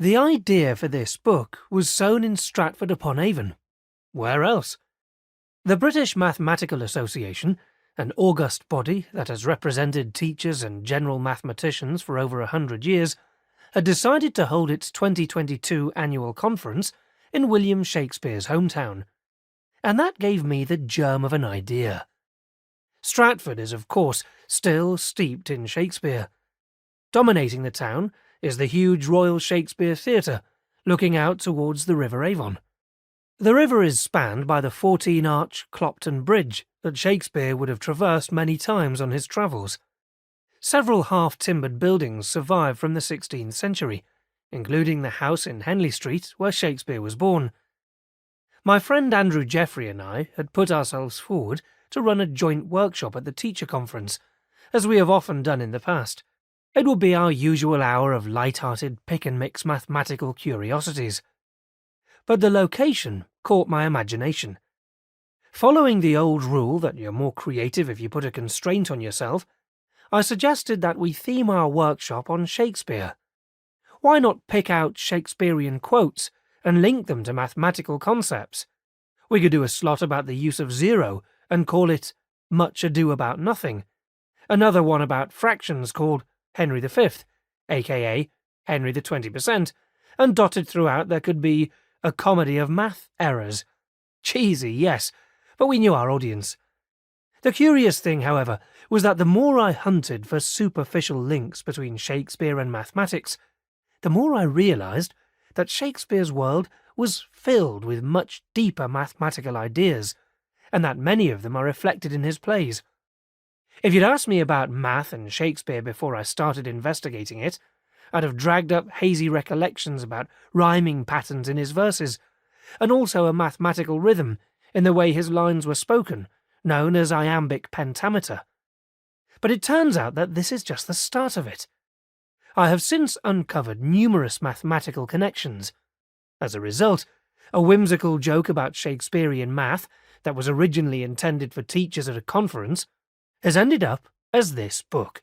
The idea for this book was sown in Stratford-upon-Avon. Where else? The British Mathematical Association, an august body that has represented teachers and general mathematicians for over 100 years, had decided to hold its 2022 annual conference in William Shakespeare's hometown. And that gave me the germ of an idea. Stratford is, of course, still steeped in Shakespeare. Dominating the town is the huge Royal Shakespeare Theatre, looking out towards the River Avon. The river is spanned by the 14-arch Clopton Bridge that Shakespeare would have traversed many times on his travels. Several half-timbered buildings survive from the 16th century, including the house in Henley Street where Shakespeare was born. My friend Andrew Jeffrey and I had put ourselves forward to run a joint workshop at the teacher conference, as we have often done in the past. It would be our usual hour of light-hearted pick-and-mix mathematical curiosities. But the location caught my imagination. Following the old rule that you're more creative if you put a constraint on yourself, I suggested that we theme our workshop on Shakespeare. Why not pick out Shakespearean quotes and link them to mathematical concepts? We could do a slot about the use of zero and call it Much Ado About Nothing, another one about fractions called Henry V, aka Henry the 20%, and dotted throughout there could be a comedy of math errors. Cheesy, yes, but we knew our audience. The curious thing, however, was that the more I hunted for superficial links between Shakespeare and mathematics, the more I realised that Shakespeare's world was filled with much deeper mathematical ideas, and that many of them are reflected in his plays. If you'd asked me about math and Shakespeare before I started investigating it, I'd have dragged up hazy recollections about rhyming patterns in his verses, and also a mathematical rhythm in the way his lines were spoken, known as iambic pentameter. But it turns out that this is just the start of it. I have since uncovered numerous mathematical connections. As a result, a whimsical joke about Shakespearean math that was originally intended for teachers at a conference has ended up as this book.